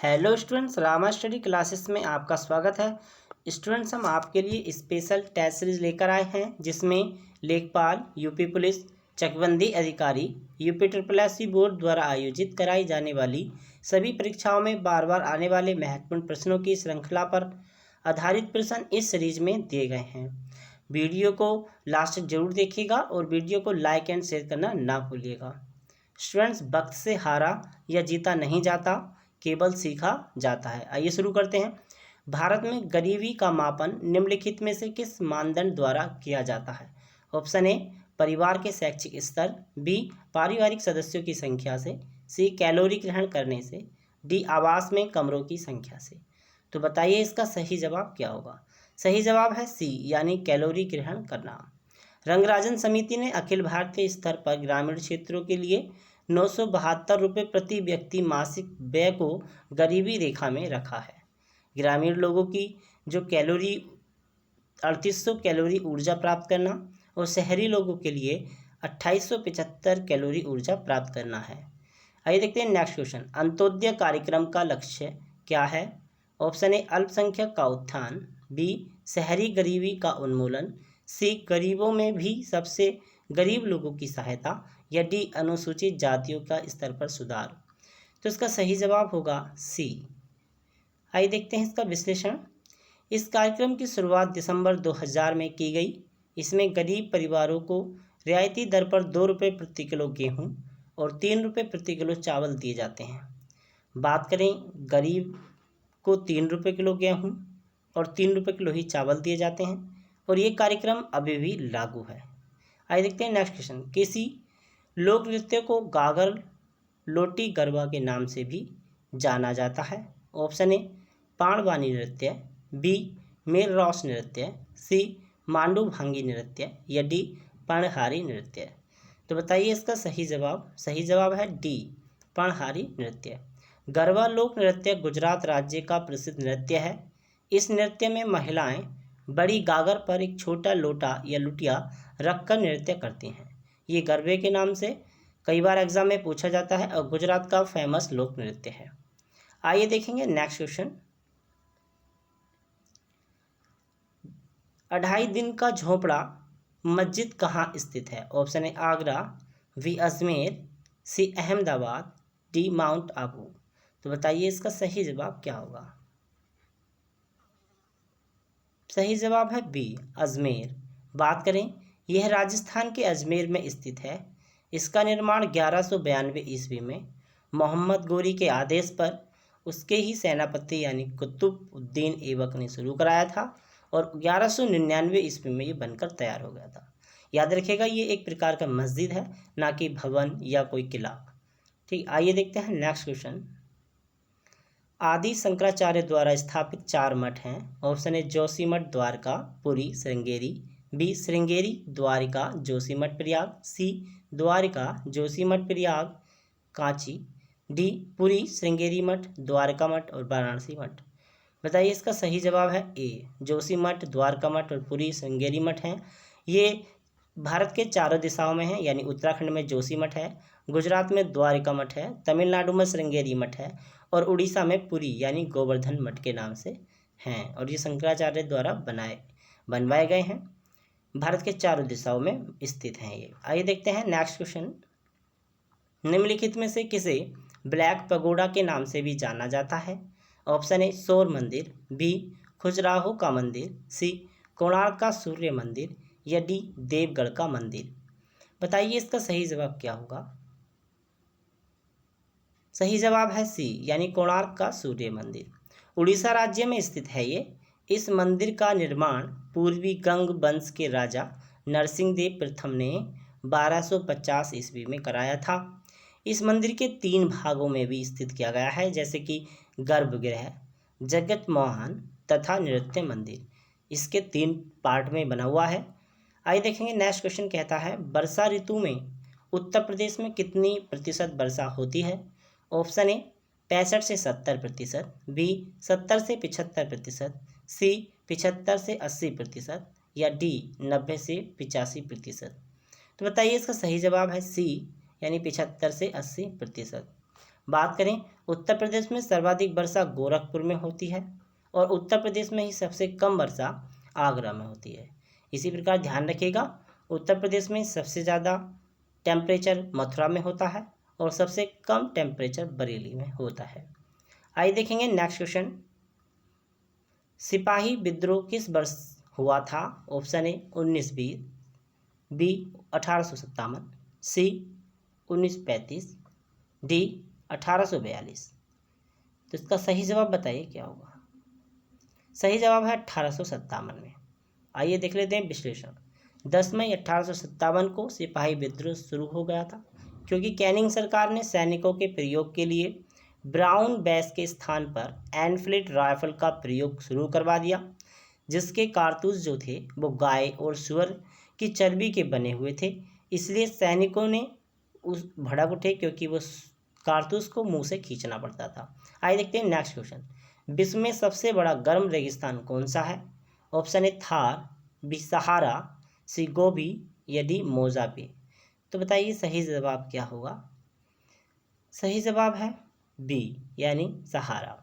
Hello students, Rama study classes में आपका स्वागत है। स्टूडेंट्स, हम आपके लिए स्पेशल टेस्ट सीरीज लेकर आए हैं जिसमें लेखपाल, यूपी पुलिस, चकबंदी अधिकारी, यूपी SSSC बोर्ड द्वारा आयोजित कराई जाने वाली सभी परीक्षाओं में बार बार आने वाले महत्वपूर्ण प्रश्नों की श्रृंखला पर आधारित प्रश्न इस सीरीज में दिए गए हैं। वीडियो को लास्ट तक जरूर देखिएगा और वीडियो को लाइक एंड शेयर करना ना भूलिएगा। स्टूडेंट्स, वक्त से हारा या जीता नहीं जाता, केवल सीखा जाता है। आइए शुरू करते हैं। भारत में गरीबी का मापन निम्नलिखित में से किस मानदंड द्वारा किया जाता है? ऑप्शन ए, परिवार के शैक्षिक स्तर, बी, पारिवारिक सदस्यों की संख्या से, सी, कैलोरी ग्रहण करने से, डी, आवास में कमरों की संख्या से। तो बताइए इसका सही जवाब क्या होगा? सही जवाब है सी, यानी कैलोरी ग्रहण करना। रंगराजन समिति ने अखिल भारतीय स्तर पर ग्रामीण क्षेत्रों के लिए 972 रुपये प्रति व्यक्ति मासिक व्यय को गरीबी रेखा में रखा है। ग्रामीण लोगों की जो कैलोरी 3800 कैलोरी ऊर्जा प्राप्त करना और शहरी लोगों के लिए 2875 कैलोरी ऊर्जा प्राप्त करना है। आइए देखते हैं नेक्स्ट क्वेश्चन। अंत्योदय कार्यक्रम का लक्ष्य क्या है? ऑप्शन ए, अल्पसंख्यक का उत्थान, बी, शहरी गरीबी का उन्मूलन, सी, गरीबों में भी सबसे गरीब लोगों की सहायता, या डी, अनुसूचित जातियों का स्तर पर सुधार। तो इसका सही जवाब होगा सी। आइए देखते हैं इसका विश्लेषण। इस कार्यक्रम की शुरुआत दिसंबर 2000 में की गई। इसमें गरीब परिवारों को रियायती दर पर 2 रुपये प्रति किलो गेहूं और 3 रुपये प्रति किलो चावल दिए जाते हैं। बात करें, गरीब को 3 रुपये किलो गेहूं और 3 रुपये किलो ही चावल दिए जाते हैं और ये कार्यक्रम अभी भी लागू है। आइए देखते हैं नेक्स्ट क्वेश्चन। किसी लोक नृत्य को गागर लोटी गरबा के नाम से भी जाना जाता है। ऑप्शन ए, पाणवानी नृत्य, बी, मेलरॉस नृत्य, सी, मांडू भांगी नृत्य, या डी, पणहारी नृत्य। तो बताइए इसका सही जवाब। सही जवाब है डी, पणहारी नृत्य। गरबा लोक नृत्य गुजरात राज्य का प्रसिद्ध नृत्य है। इस नृत्य में महिलाएं बड़ी गागर पर एक छोटा लोटा या लुटिया रखकर नृत्य करती हैं। ये गरबे के नाम से कई बार एग्जाम में पूछा जाता है और गुजरात का फेमस लोक नृत्य है। आइए देखेंगे नेक्स्ट क्वेश्चन। 2.5 दिन का झोपड़ा मस्जिद कहाँ स्थित है? Option A, Agra, B, Ajmer, C, Ahmedabad, D, Mount Abu. तो बताइए इसका सही जवाब क्या होगा? सही जवाब है बी, अजमेर। बात करें, यह राजस्थान के अजमेर में स्थित है। इसका निर्माण 1192 ईस्वी में मोहम्मद गोरी के आदेश पर उसके ही सेनापति यानी कुतुबुद्दीन ऐबक ने शुरू कराया था और 1199 ईस्वी में ये बनकर तैयार हो गया था। याद रखिएगा, ये एक प्रकार का मस्जिद है, ना कि भवन या कोई किला। ठीक, आइए देखते हैं नेक्स्ट क्वेश्चन। आदि शंकराचार्य द्वारा स्थापित 4 मठ हैं। Option A, Joshimath Dwarka, Puri, Sringeri, B, Sringeri Dwarka Joshimath Prayag, C, Dwarka Joshimath Prayag Kanchi, D, Puri Sringeri मठ, द्वारका मठ और वाराणसी मठ। बताइए इसका सही जवाब है ए, जोशीमठ, द्वारका मठ और पुरी श्रृंगेरी मठ हैं। ये भारत के चारों दिशाओं में है, यानी उत्तराखंड में जोशीमठ है, गुजरात में द्वारिका मठ है, तमिलनाडु में श्रृंगेरी मठ है और उड़ीसा में पुरी यानी गोवर्धन मठ के नाम से हैं। और ये शंकराचार्य द्वारा बनवाए गए हैं। भारत के चारों दिशाओं में स्थित हैं ये। आइए देखते हैं नेक्स्ट क्वेश्चन। निम्नलिखित में से किसे ब्लैक पगोडा के नाम से भी जाना जाता है? ऑप्शन ए, सौर मंदिर, बी, खजुराहो का मंदिर, सी, कोणार्क का सूर्य मंदिर, या डी, देवगढ़ का मंदिर। बताइए इसका सही जवाब क्या होगा? सही जवाब है सी, यानी कोणार्क का सूर्य मंदिर। उड़ीसा राज्य में स्थित है ये। इस मंदिर का निर्माण पूर्वी गंग वंश के राजा नरसिंहदेव प्रथम ने 1250 ईस्वी में कराया था। इस मंदिर के 3 भागों में भी स्थित किया गया है, जैसे कि गर्भगृह, जगत मोहन तथा नृत्य मंदिर। इसके 3 पार्ट में बना हुआ है। आइए देखेंगे नेक्स्ट क्वेश्चन कहता है, वर्षा ऋतु में उत्तर प्रदेश में कितनी प्रतिशत वर्षा होती है? ऑप्शन ए, 65 से 70%, बी, 70 से 75%, सी, 75 से 80%, या डी, 90 से 85%। तो बताइए इसका सही जवाब है सी, यानी 75 से 80%। बात करें उत्तर प्रदेश में सर्वाधिक वर्षा गोरखपुर में होती है और उत्तर प्रदेश में ही सबसे कम वर्षा आगरा में होती है। इसी प्रकार ध्यान रखिएगा, उत्तर प्रदेश में सबसे ज़्यादा टेम्परेचर मथुरा में होता है और सबसे कम टेम्परेचर बरेली में होता है। आइए देखेंगे नेक्स्ट क्वेश्चन। सिपाही विद्रोह किस वर्ष हुआ था? Option A 1920, B 1857, C 1935, D 1842। तो इसका सही जवाब बताइए क्या होगा। सही जवाब है 1857 में। आइए देख लेते हैं विश्लेषण। 10 मई 1857 को सिपाही विद्रोह शुरू हो गया था क्योंकि कैनिंग सरकार ने सैनिकों के प्रयोग के लिए ब्राउन बैस के स्थान पर एनफील्ड राइफल का प्रयोग शुरू करवा दिया, जिसके कारतूस जो थे वो गाय और सुअर की चर्बी के बने हुए थे। इसलिए सैनिकों ने उस भड़क उठे क्योंकि वो कारतूस को मुंह से खींचना पड़ता था। आइए देखते हैं नेक्स्ट क्वेश्चन। विश्व में सबसे बड़ा गर्म रेगिस्तान कौन सा है? ऑप्शन ए थार, बी सहारा, सी गोबी या डी मोजाम्बिक। तो बताइए सही जवाब क्या होगा। सही जवाब है बी यानी सहारा।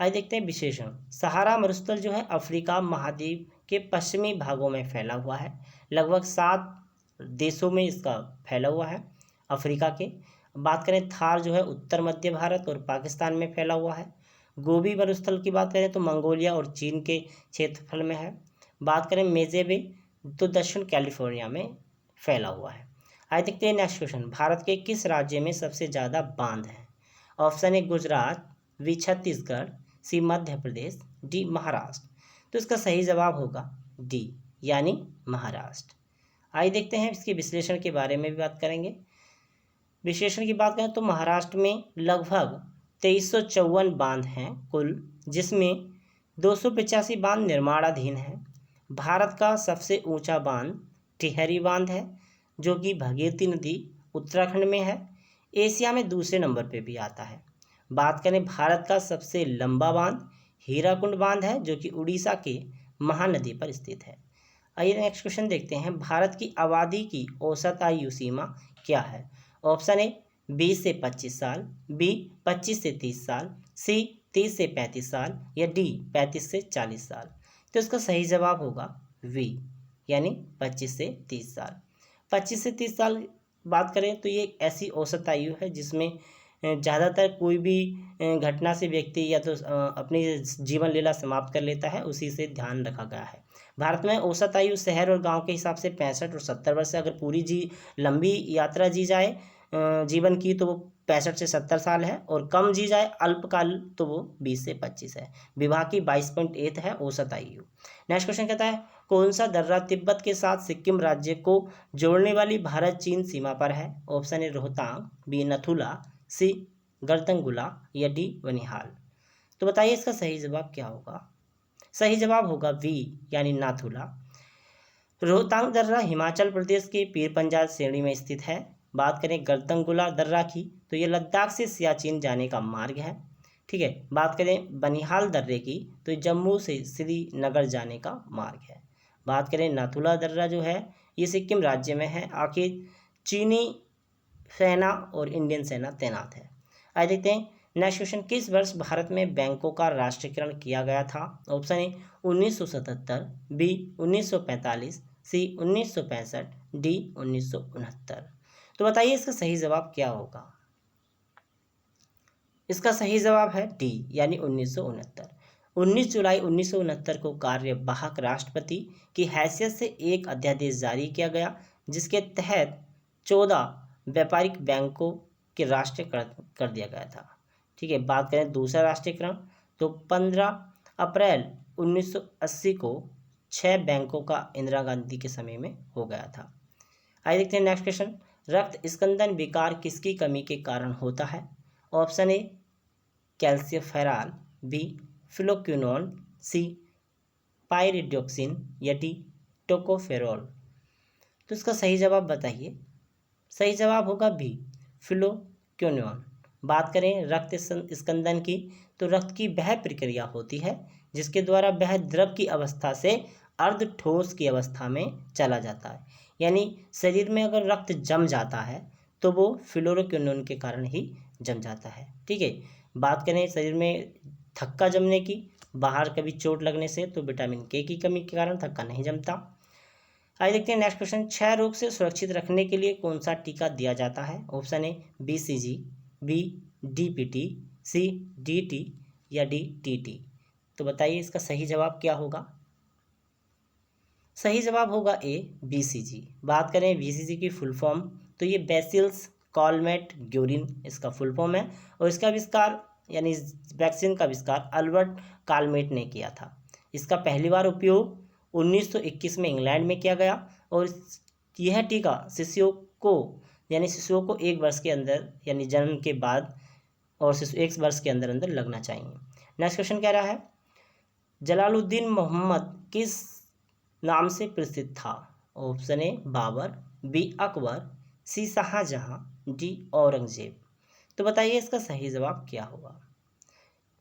आइए देखते हैं विशेषण। सहारा मरुस्थल जो है अफ्रीका महाद्वीप के पश्चिमी भागों में फैला हुआ है। लगभग 7 देशों में इसका फैला हुआ है अफ्रीका के। बात करें थार जो है उत्तर मध्य भारत और पाकिस्तान में फैला हुआ है। गोबी मरुस्थल की बात करें तो मंगोलिया और चीन के क्षेत्रफल में है। बात करें मेजेबे तो दक्षिण कैलिफोर्निया में फैला हुआ है। आइए देखते हैं नेक्स्ट क्वेश्चन। भारत के किस राज्य में सबसे ज़्यादा बांध हैं? Option A Gujarat, B Chhattisgarh, C Madhya Pradesh, D Maharashtra. तो इसका सही जवाब होगा डी यानी महाराष्ट्र। आइए देखते हैं इसके विश्लेषण के बारे में भी बात करेंगे। विश्लेषण की बात करें तो महाराष्ट्र में लगभग 2354 बांध हैं कुल, जिसमें 285 बांध निर्माणाधीन हैं। भारत का सबसे ऊंचा बांध टिहरी बांध है जो कि भागीरथी नदी उत्तराखंड में है। एशिया में दूसरे नंबर पे भी आता है। बात करें भारत का सबसे लंबा बांध हीराकुंड बांध है जो कि उड़ीसा के महानदी पर स्थित है। आइए नेक्स्ट क्वेश्चन देखते हैं। भारत की आबादी की औसत आयु सीमा क्या है? ऑप्शन ए 20 से 25 साल, बी 25 से 30 साल, सी 30 से 35 साल या डी 35 से 40 साल। तो इसका सही जवाब होगा वी यानी 25 से 30 साल। 25 से 30 साल बात करें तो ये एक ऐसी औसत आयु है जिसमें ज़्यादातर कोई भी घटना से व्यक्ति या तो अपनी जीवन लीला समाप्त कर लेता है, उसी से ध्यान रखा गया है। भारत में औसत आयु शहर और गांव के हिसाब से 65 और 70 वर्ष है। अगर पूरी लंबी यात्रा जी जाए जीवन की तो वो 65 से 70 साल है और कम जी जाए अल्पकाल तो वो 20 से 25 है। विवाह की 22.8 है औसत आयु। नेक्स्ट क्वेश्चन कहता है कौन सा दर्रा तिब्बत के साथ सिक्किम राज्य को जोड़ने वाली भारत चीन सीमा पर है? ऑप्शन ए रोहतांग, बी नथुला, सी गर्दंगुला या डी बनिहाल। तो बताइए इसका सही जवाब क्या होगा। सही जवाब होगा वी यानी नाथुला। रोहतांग दर्रा हिमाचल प्रदेश के पीर पंजाल श्रेणी में स्थित है। बात करें गर्दंगुला दर्रा की तो ये लद्दाख से सियाचिन जाने का मार्ग है। ठीक है। बात करें बनिहाल दर्रे की तो जम्मू से श्रीनगर जाने का मार्ग है। बात करें नाथुला दर्रा जो है ये सिक्किम राज्य में है। आखिर चीनी सेना और इंडियन सेना तैनात है। आइए देखते हैं नेक्स्ट क्वेश्चन। किस वर्ष भारत में बैंकों का राष्ट्रीयकरण किया गया था? Option A 1977, B 1945, C 1965, D 1969। तो बताइए इसका सही जवाब क्या होगा। इसका सही जवाब है डी यानी 1969। 19 जुलाई 1969 को कार्यवाहक राष्ट्रपति की हैसियत से एक अध्यादेश जारी किया गया जिसके तहत 14 व्यापारिक बैंकों के राष्ट्रीयकरण कर दिया गया था। ठीक है। बात करें दूसरा राष्ट्रीयकरण तो 15 अप्रैल 1980 को 6 बैंकों का इंदिरा गांधी के समय में हो गया था। आइए देखते हैं नेक्स्ट क्वेश्चन। रक्त स्कंदन विकार किसकी कमी के कारण होता है? Option A calciferol, B phylloquinone, C pyridoxine या डी टोकोफेरोल। तो इसका सही जवाब बताइए। सही जवाब होगा बी फ्लोक्विनोन। बात करें रक्त स्कंदन की तो रक्त की वह प्रक्रिया होती है जिसके द्वारा वह द्रव की अवस्था से अर्ध ठोस की अवस्था में चला जाता है। यानी शरीर में अगर रक्त जम जाता है तो वो फ्लोरोक्विनोन के कारण ही जम जाता है। ठीक है, बात करें शरीर में थक्का जमने की, बाहर कभी चोट लगने से, तो विटामिन के की कमी के कारण थक्का नहीं जमता। आइए देखते हैं नेक्स्ट क्वेश्चन, क्षय रोग से सुरक्षित रखने के लिए कौन सा टीका दिया जाता है? Option A BCG, B DPT, C DT या डी TT। तो बताइए इसका सही जवाब क्या होगा? सही जवाब होगा ए BCG। बात करें BCG की फुल फॉर्म, तो ये बेसिल्स कॉलमेट ग्योरिन इसका फुल फॉर्म है, और इसका आविष्कार यानी वैक्सीन का आविष्कार अल्बर्ट कालमेट ने किया था। इसका पहली बार उपयोग 1921 में इंग्लैंड में किया गया, और यह टीका शिशुओं को 1 वर्ष के अंदर यानी जन्म के बाद और शिशु 1 वर्ष के अंदर अंदर लगना चाहिए। नेक्स्ट क्वेश्चन कह रहा है, जलालुद्दीन मोहम्मद किस नाम से प्रसिद्ध था? Option A Babur, B Akbar, C Shahjahan, D Aurangzeb. तो बताइए इसका सही जवाब क्या होगा?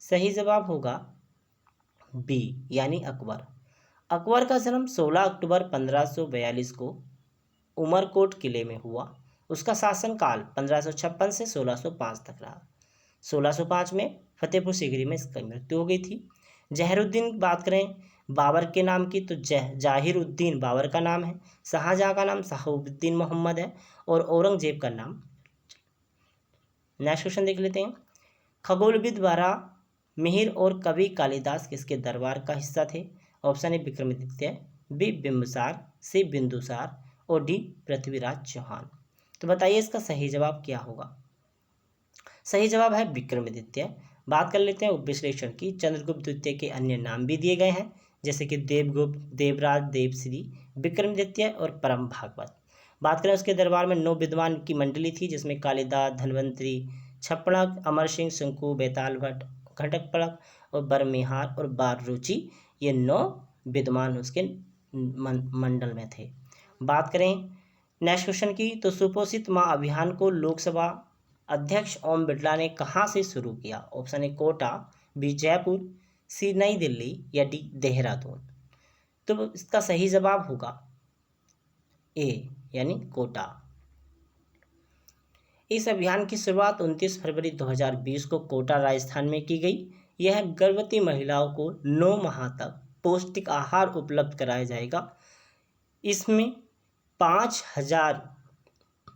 सही जवाब होगा बी यानी अकबर। अकबर का जन्म 16 अक्टूबर 1542 को उमरकोट किले में हुआ। उसका शासनकाल 1556 से 1605 तक रहा। 1605 में फतेहपुर सीकरी में इसकी मृत्यु हो गई थी। जहरुद्दीन बात करें बाबर के नाम की, तो जाहिरुद्दीन बाबर का नाम है, शाहजहां का नाम शहाबुद्दीन मोहम्मद है, और औरंगजेब का नाम। नेक्स्ट क्वेश्चन देख लेते हैं, खगोलविद द्वारा मिहिर और कवि कालिदास किसके दरबार का हिस्सा थे? Option A Vikramaditya, B Bimbisara, C Bindusara और डी पृथ्वीराज चौहान। तो बताइए इसका सही जवाब क्या होगा? सही जवाब है विक्रमादित्य। बात कर लेते हैं उपविश्लेषण की, चंद्रगुप्त द्वितीय के अन्य नाम भी दिए गए हैं, जैसे कि देवगुप्त, देवराज, देवश्री, विक्रमादित्य और परम भागवत। बात करें उसके दरबार में 9 विद्वान की मंडली थी, जिसमें कालिदास, धन्वंतरी, छप्पड़क, अमर सिंह, शंकु, बेताल भट्ट, घटकपड़क और बरमिहार और बाररुचि, ये 9 विद्वान उसके मंडल में थे। बात करें नेक्स्ट क्वेश्चन की, तो सुपोषित माँ अभियान को लोकसभा अध्यक्ष ओम बिरला ने कहाँ से शुरू किया? Option A Kota, B Jaipur, C New Delhi या डी देहरादून। तो इसका सही जवाब होगा ए यानी कोटा। इस अभियान की शुरुआत 29 फरवरी 2020 को कोटा राजस्थान में की गई। यह गर्भवती महिलाओं को 9 माह तक पौष्टिक आहार उपलब्ध कराया जाएगा। इसमें 5000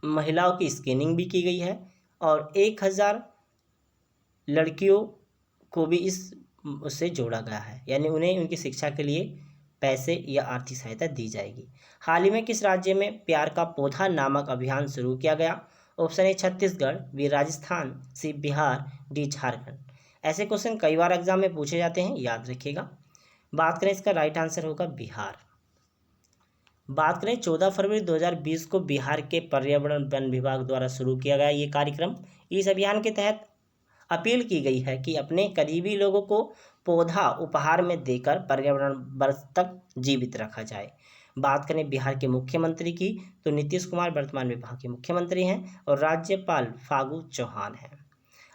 महिलाओं की स्क्रीनिंग भी की गई है, और 1000 लड़कियों को भी उससे जोड़ा गया है, यानी उन्हें उनकी शिक्षा के लिए पैसे या आर्थिक सहायता दी जाएगी। हाल ही में किस राज्य में प्यार का पौधा नामक अभियान शुरू किया गया? Option A Chhattisgarh, B Rajasthan, C Bihar, D Jharkhand. ऐसे क्वेश्चन कई बार एग्जाम में पूछे जाते हैं, याद रखिएगा। बात करें इसका राइट आंसर होगा बिहार। बात करें 14 फरवरी 2020 को बिहार के पर्यावरण वन विभाग द्वारा शुरू किया गया ये कार्यक्रम। इस अभियान के तहत अपील की गई है कि अपने करीबी लोगों को पौधा उपहार में देकर पर्यावरण वर्ष तक जीवित रखा जाए। बात करें बिहार के मुख्यमंत्री की, तो नीतीश कुमार वर्तमान में वहाँ के मुख्यमंत्री हैं, और राज्यपाल फागू चौहान हैं।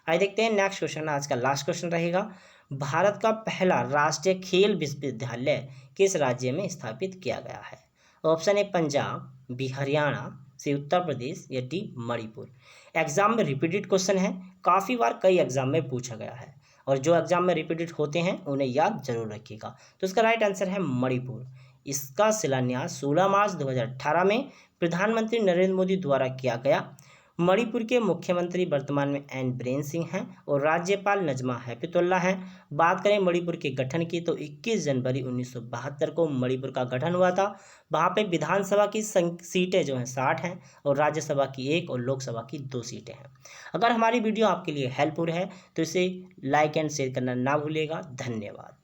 आइए देखते हैं नेक्स्ट क्वेश्चन, आज का लास्ट क्वेश्चन रहेगा, भारत का पहला राष्ट्रीय खेल विश्वविद्यालय किस राज्य में स्थापित किया गया है? Option A Punjab, B Haryana, C Uttar Pradesh या डी मणिपुर। एग्जाम में रिपीटेड क्वेश्चन है, काफ़ी बार कई एग्जाम में पूछा गया है, और जो एग्जाम में रिपीटेड होते हैं उन्हें याद जरूर रखिएगा। तो इसका राइट आंसर है मणिपुर। इसका शिलान्यास 16 मार्च 2018 में प्रधानमंत्री नरेंद्र मोदी द्वारा किया गया। मणिपुर के मुख्यमंत्री वर्तमान में एन बीरेन सिंह हैं, और राज्यपाल नजमा हेपतुल्ला हैं। बात करें मणिपुर के गठन की, तो 21 जनवरी 1972 को मणिपुर का गठन हुआ था। वहाँ पे विधानसभा की सीटें जो हैं 60 हैं, और राज्यसभा की 1 और लोकसभा की 2 सीटें हैं। अगर हमारी वीडियो आपके लिए हेल्पफुल है तो इसे लाइक एंड शेयर करना ना भूलिएगा। धन्यवाद।